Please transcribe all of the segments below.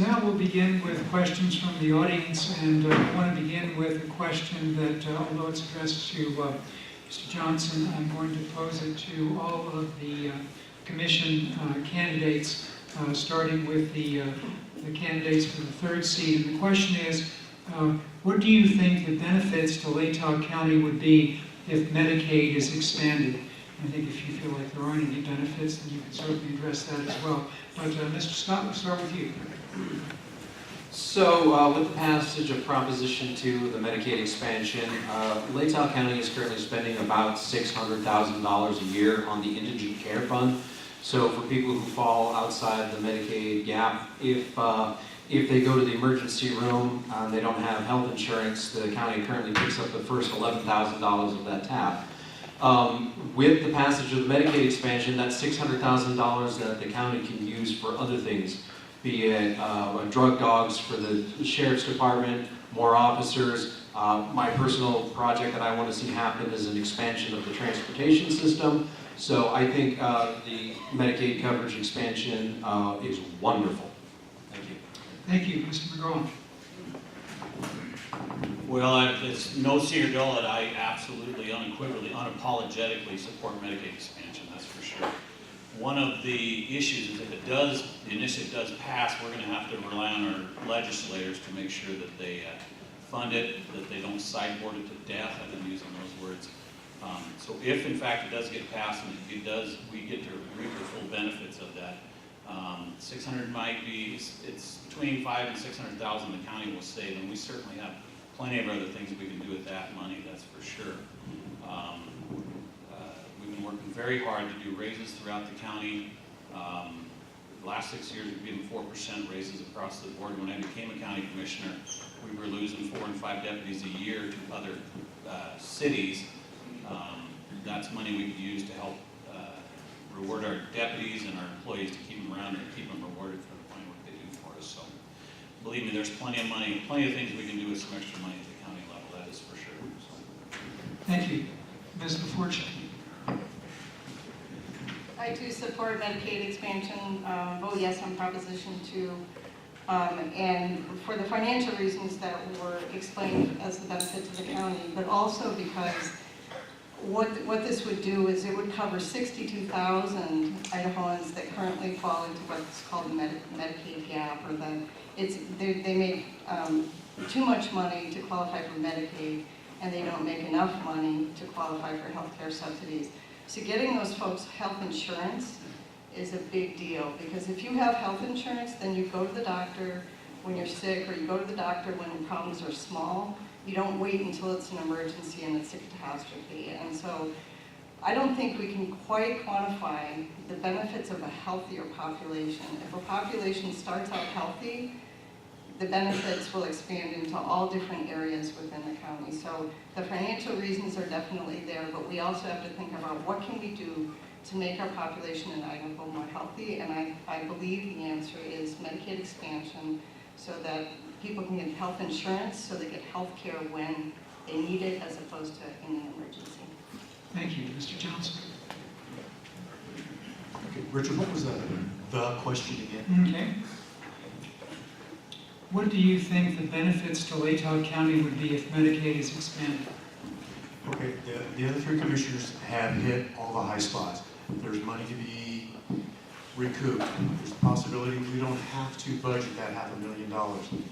Now we'll begin with questions from the audience, and I want to begin with a question that, although it's addressed to Mr. Johnson, I'm going to pose it to all of the commission candidates, starting with the candidates for the third seat. And the question is, what do you think the benefits to Latah County would be if Medicaid is expanded? I think if you feel like there aren't any benefits, then you can certainly address that as well. But Mr. Scott, we'll start with you. So, with the passage of Proposition 2, the Medicaid expansion, Latah County is currently spending about $600,000 a year on the Indigent Care Fund. So, for people who fall outside the Medicaid gap, if they go to the emergency room and they don't have health insurance, the county currently picks up the first $11,000 of that tab. With the passage of the Medicaid expansion, that's $600,000 that the county can use for other things, be it drug dogs for the sheriff's department, more officers. My personal project that I want to see happen is an expansion of the transportation system. So I think the Medicaid coverage expansion is wonderful. Thank you. Thank you, Mr. McGraw. Well, it's no secret at all that I absolutely, unequivocally, unapologetically support Medicaid expansion, that's for sure. One of the issues is if it does, the initiative does pass, we're going to have to rely on our legislators to make sure that they fund it, that they don't sideboard it to death. I've been using those words. So if in fact it does get passed and it does, we get to reap the full benefits of that. 600 might be, it's between 500,000 and 600,000 the county will save, and we certainly have plenty of other things we can do with that money, that's for sure. We've been working very hard to do raises throughout the county. The last 6 years we've given 4% raises across the board. When I became a county commissioner, we were losing 4 and 5 deputies a year to other cities. That's money we could use to help reward our deputies and our employees to keep them around and keep them rewarded for the fine work they do for us. So believe me, there's plenty of money, plenty of things we can do with some extra money at the county level, that is for sure. So. Thank you. Ms. LaFortune. I too support Medicaid expansion, vote yes on Proposition 2, and for the financial reasons that were explained as the benefit to the county, but also because what this would do is it would cover 62,000 Idahoans that currently fall into what's called the Medicaid gap, or they make too much money to qualify for Medicaid, and they don't make enough money to qualify for health care subsidies. So getting those folks health insurance is a big deal, because if you have health insurance, then you go to the doctor when you're sick, or you go to the doctor when your problems are small. You don't wait until it's an emergency and it's a catastrophe. And so I don't think we can quite quantify the benefits of a healthier population. If a population starts out healthy, the benefits will expand into all different areas within the county. So the financial reasons are definitely there, but we also have to think about what can we do to make our population in Idaho more healthy, and I believe the answer is Medicaid expansion, so that people can get health insurance, so they get health care when they need it, as opposed to in an emergency. Thank you. Mr. Johnson. Okay, Richard, what was the question again? Okay. What do you think the benefits to Latah County would be if Medicaid is expanded? Okay, the other three commissioners have hit all the high spots. There's money to be recouped. There's a possibility we don't have to budget that $500,000.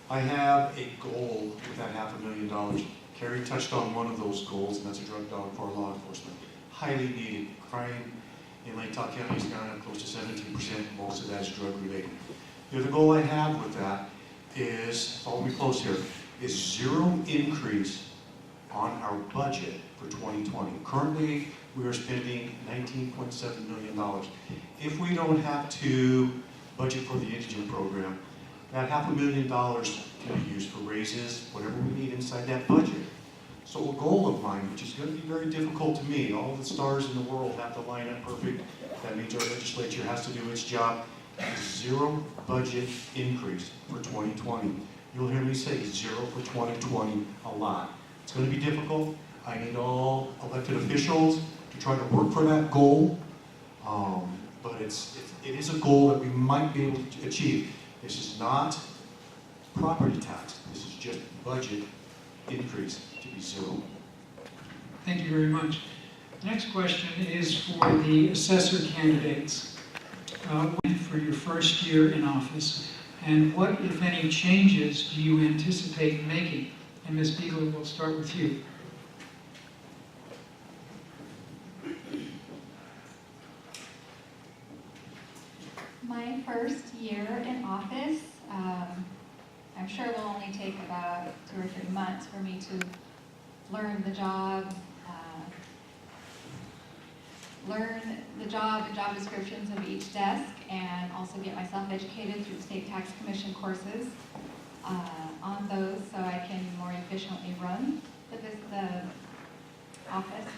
I have a goal with that $500,000. Carrie touched on one of those goals, and that's a drug dog for law enforcement. Highly needed. Crime in Latah County is down at close to 17%. Most of that is drug related. The other goal I have with that is, follow me close here, is zero increase on our budget for 2020. Currently, we are spending $19.7 million. If we don't have to budget for the indigent program, that $500,000 can be used for raises, whatever we need inside that budget. So a goal of mine, which is going to be very difficult to meet, all the stars in the world have to line up perfect. That means our legislature has to do its job. Zero budget increase for 2020. You'll hear me say zero for 2020 a lot. It's going to be difficult. I need all elected officials to try to work for that goal. But it is a goal that we might be able to achieve. This is not property tax. This is just budget increase to be zero. Thank you very much. The next question is for the assessor candidates for your first year in office. And what, if any, changes do you anticipate making? And Ms. Beagler, we'll start with you. My first year in office, I'm sure it will only take about 2 or 3 months for me to learn the job, and job descriptions of each desk, and also get myself educated through state tax commission courses on those so I can more efficiently run the office.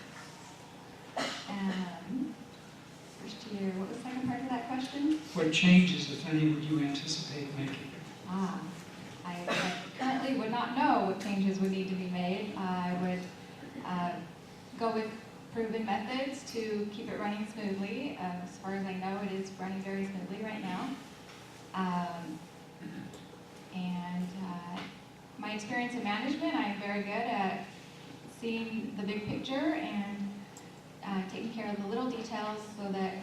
First year, what was the second part of that question? What changes, if any, would you anticipate making? I currently would not know what changes would need to be made. I would go with proven methods to keep it running smoothly. As far as I know, it is running very smoothly right now. My experience in management, I am very good at seeing the big picture and taking care of the little details so that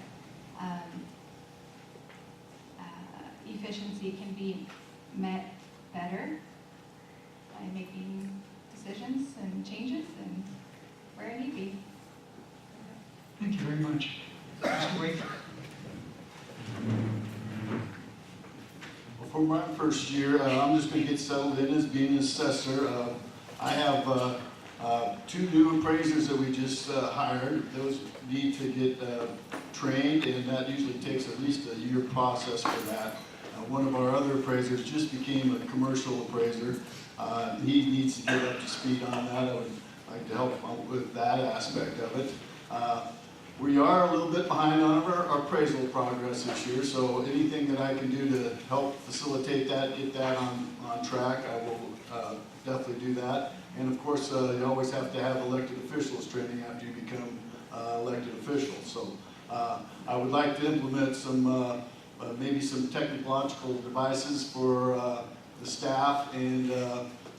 efficiency can be met better by making decisions and changes and where it need be. Thank you very much. Mr. Wakefield. Well, for my first year, I'm just going to get settled in as being an assessor. I have 2 new appraisers that we just hired. Those need to get trained, and that usually takes at least a year process for that. One of our other appraisers just became a commercial appraiser. He needs to get up to speed on that. I would like to help with that aspect of it. We are a little bit behind on our appraisal progress this year, so anything that I can do to help facilitate that, get that on track, I will definitely do that. And of course, you always have to have elected officials training after you become elected officials. So I would like to implement some, maybe some technological devices for the staff, and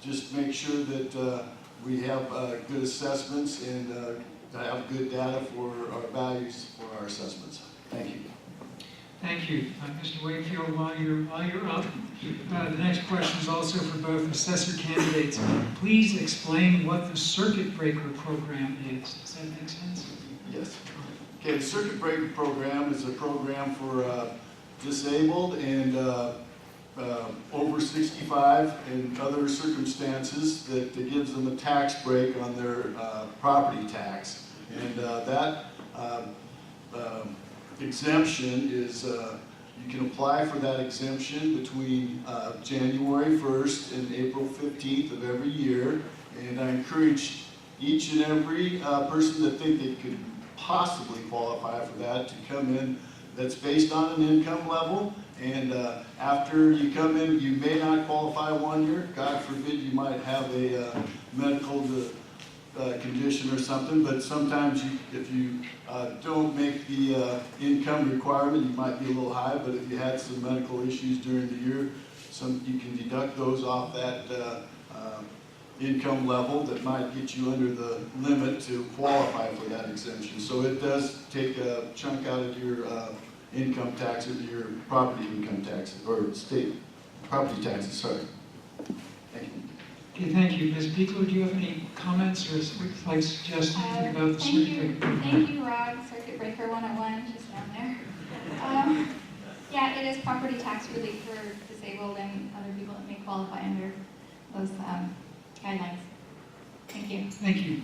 just make sure that we have good assessments and have good data for our values for our assessments. Thank you. Thank you. Mr. Wakefield, while you're up, the next question is also for both assessor candidates. Please explain what the circuit breaker program is. Does that make sense? Yes. Okay, the circuit breaker program is a program for disabled and over 65 and other circumstances that gives them a tax break on their property tax. And that exemption is, you can apply for that exemption between January 1st and April 15th of every year. And I encourage each and every person that think they could possibly qualify for that to come in. That's based on an income level. And after you come in, you may not qualify 1 year. God forbid you might have a medical condition or something, but sometimes if you don't make the income requirement, you might be a little high, but if you had some medical issues during the year, you can deduct those off that income level that might get you under the limit to qualify for that exemption. So it does take a chunk out of your income taxes, your property income taxes, or state property taxes, sorry. Thank you. Okay, thank you. Ms. Beekler, do you have any comments or like suggest anything about the circuit breaker? Thank you, Rod. Circuit Breaker 101, just down there. Yeah, it is property tax relief for disabled and other people that may qualify under those guidelines. Thank you. Thank you.